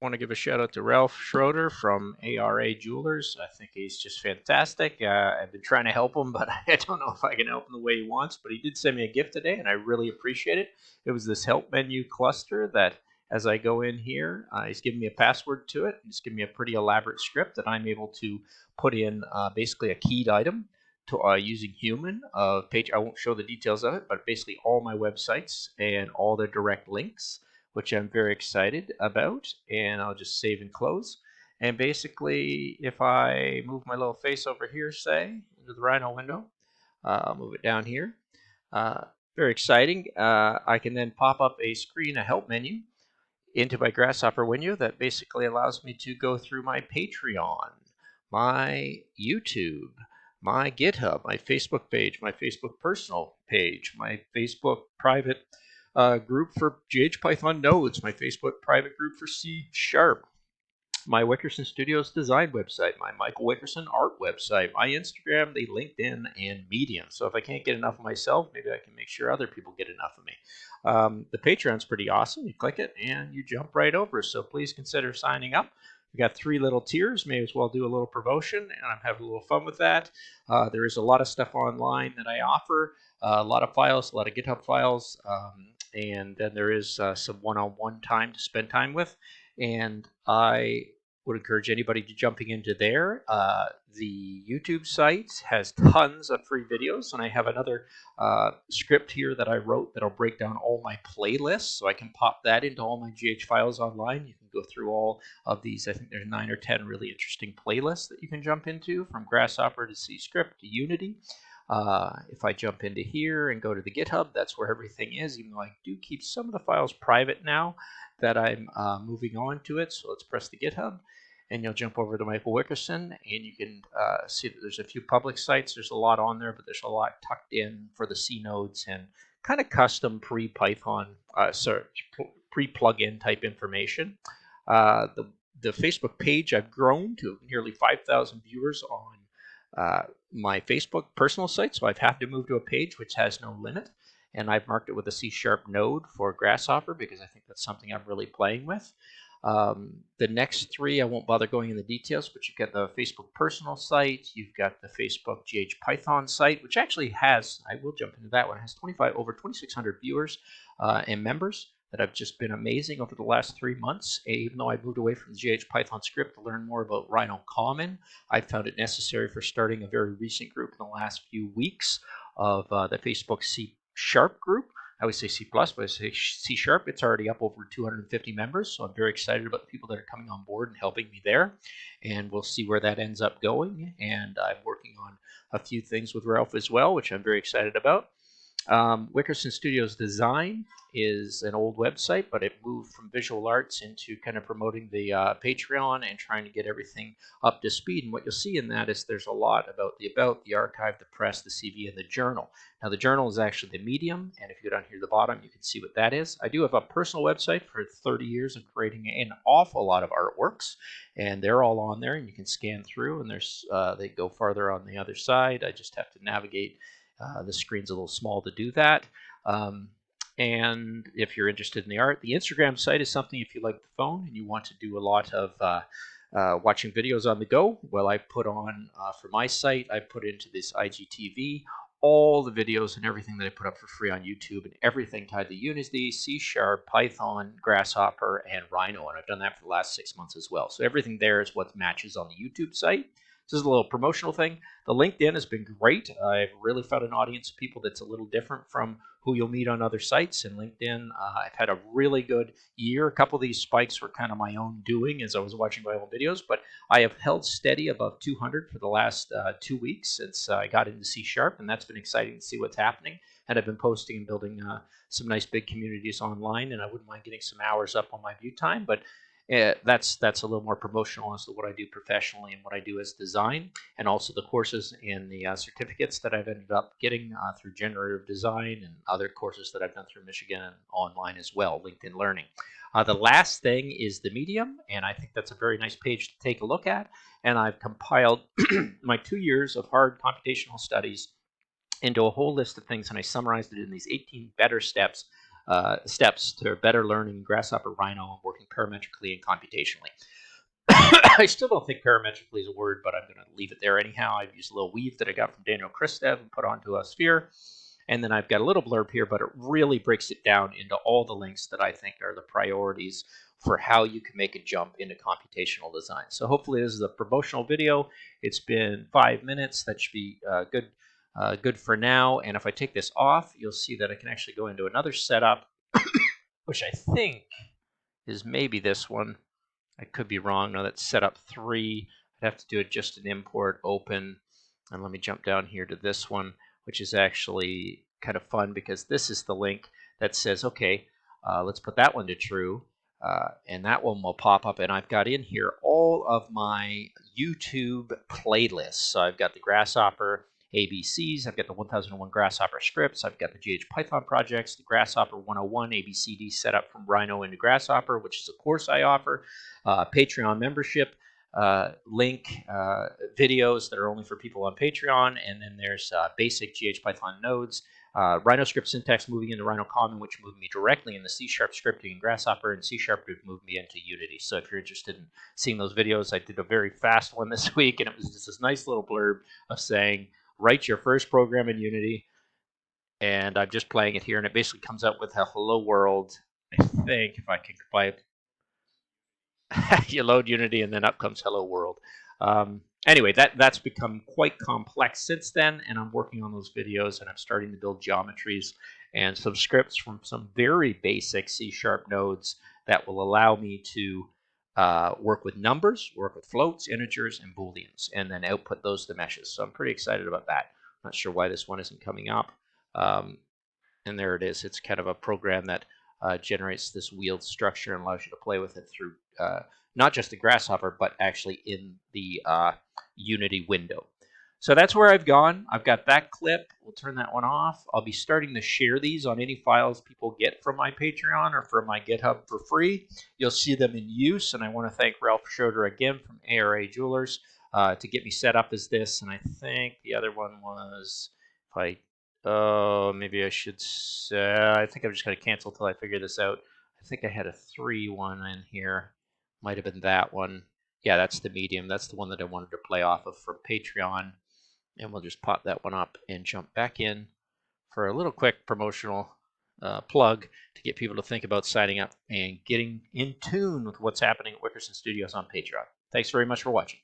want to give a shout out to Ralph Schroeder from ARA Jewelers. I think he's just fantastic. I've been trying to help him, but I don't know if I can help him the way he wants. But he did send me a gift today, and I really appreciate it. It was this help menu cluster that, as I go in here, he's given me a password to it. He's given me a pretty elaborate script that I'm able to put in basically a keyed item to using human page. I won't show the details of it, but basically all my websites and all their direct links, which I'm very excited about. And I'll just save and close. And basically, if I move my little face over here, say, into the Rhino window, I'll move it down here. Very exciting. I can then pop up a screen, a help menu, into my Grasshopper window that basically allows me to go through my Patreon, my YouTube, my GitHub, my Facebook page, my Facebook personal page, my Facebook private group for ghPython nodes, my Facebook private group for C#, my Wickerson Studios design website, my Michael Wickerson art website, my Instagram, the LinkedIn, and Medium. So if I can't get enough of myself, maybe I can make sure other people get enough of me. The Patreon's pretty awesome. You click it and you jump right over. So please consider signing up. We got 3 little tiers. May as well do a little promotion, and I'm having a little fun with that. There is a lot of stuff online that I offer, a lot of files, a lot of GitHub files, and then there is some one-on-one time to spend time with. And I would encourage anybody to jumping into there. The YouTube site has tons of free videos, and I have another script here that I wrote that'll break down all my playlists, so I can pop that into all my GH files online. You can go through all of these. I think there's 9 or 10 really interesting playlists that you can jump into, from Grasshopper to C# to Unity. If I jump into here and go to the GitHub, that's where everything is, even though I do keep some of the files private now that I'm moving on to it. So let's press the GitHub, and you'll jump over to Michael Wickerson, and you can see that there's a few public sites. There's a lot on there, but there's a lot tucked in for the C nodes and kind of custom pre-Python search, pre-plugin type information. The Facebook page, I've grown to nearly 5,000 viewers on my Facebook personal site, so I've had to move to a page which has no limit, and I've marked it with a C# node for Grasshopper because I think that's something I'm really playing with. The next 3, I won't bother going in the details, but you've got the Facebook personal site, you've got the Facebook ghPython site, which actually has, I will jump into that one, it has over 2,600 viewers and members that have just been amazing over the last 3 months. Even though I moved away from the ghPython script to learn more about Rhino Common, I found it necessary for starting a very recent group in the last few weeks of the Facebook C# group. I would say C++, but I say C#. It's already up over 250 members, so I'm very excited about the people that are coming on board and helping me there. And we'll see where that ends up going. And I'm working on a few things with Ralph as well, which I'm very excited about. Wickerson Studios Design is an old website, but it moved from visual arts into kind of promoting the Patreon and trying to get everything up to speed. And what you'll see in that is there's a lot about, the archive, the press, the CV, and the journal. Now, the journal is actually the medium, and if you go down here at the bottom, you can see what that is. I do have a personal website for 30 years of creating an awful lot of artworks, and they're all on there, and you can scan through, and there's they go farther on the other side. I just have to navigate. The screen's a little small to do that. And if you're interested in the art, the Instagram site is something if you like the phone and you want to do a lot of watching videos on the go. Well, I put on, for my site, I put into this IGTV all the videos and everything that I put up for free on YouTube, and everything tied to Unity, C#, Python, Grasshopper, and Rhino. And I've done that for the last 6 months as well. So everything there is what matches on the YouTube site. This is a little promotional thing. The LinkedIn has been great. I've really found an audience of people that's a little different from who you'll meet on other sites. And LinkedIn, I've had a really good year. A couple of these spikes were kind of my own doing as I was watching my own videos, but I have held steady above 200 for the last 2 weeks since I got into C#, and that's been exciting to see what's happening. And I've been posting and building some nice big communities online, and I wouldn't mind getting some hours up on my view time, but that's a little more promotional as to what I do professionally and what I do as design, and also the courses and the certificates that I've ended up getting through generative design and other courses that I've done through Michigan online as well, LinkedIn Learning. The last thing is the Medium, and I think that's a very nice page to take a look at. And I've compiled my 2 years of hard computational studies into a whole list of things, and I summarized it in these 18 better steps steps to better learning Grasshopper Rhino and working parametrically and computationally. I still don't think parametrically is a word, but I'm going to leave it there anyhow. I've used a little weave that I got from Daniel Kristev and put onto a sphere. And then I've got a little blurb here, but it really breaks it down into all the links that I think are the priorities for how you can make a jump into computational design. So hopefully this is a promotional video. It's been 5 minutes. That should be good for now. And if I take this off, you'll see that I can actually go into another setup, which I think is maybe this one. I could be wrong. No, that's setup 3. I'd have to do it just an import open. And let me jump down here to this one, which is actually kind of fun because this is the link that says, okay, let's put that one to true. And that one will pop up. And I've got in here all of my YouTube playlists. So I've got the Grasshopper ABCs. I've got the 1001 Grasshopper scripts. I've got the ghPython projects, the Grasshopper 101 ABCD setup from Rhino into Grasshopper, which is a course I offer, Patreon membership link, videos that are only for people on Patreon, and then there's basic ghPython nodes, Rhino script syntax moving into Rhino Common, which moved me directly into C# scripting in Grasshopper, and C# moved me into Unity. So if you're interested in seeing those videos, I did a very fast one this week, and it was just this nice little blurb of saying, write your first program in Unity, and I'm just playing it here, and it basically comes up with a hello world. I think if I can play you load Unity, and then up comes hello world. Anyway, that's become quite complex since then, and I'm working on those videos, and I'm starting to build geometries and some scripts from some very basic C# nodes that will allow me to work with numbers, work with floats, integers, and booleans, and then output those to meshes. So I'm pretty excited about that. Not sure why this one isn't coming up. And there it is. It's kind of a program that generates this wheeled structure and allows you to play with it through not just the Grasshopper, but actually in the Unity window. So that's where I've gone. I've got that clip. We'll turn that one off. I'll be starting to share these on any files people get from my Patreon or from my GitHub for free. You'll see them in use, and I want to thank Ralph Schroeder again from ARA Jewelers to get me set up as this. And I think the other one was, if I maybe I should say, I think I'm just going to cancel until I figure this out. I think I had a 3-1 in here. Might have been that one. Yeah, that's the medium. That's the one that I wanted to play off of from Patreon. And we'll just pop that one up and jump back in for a little quick promotional plug to get people to think about signing up and getting in tune with what's happening at Wickerson Studios on Patreon. Thanks very much for watching.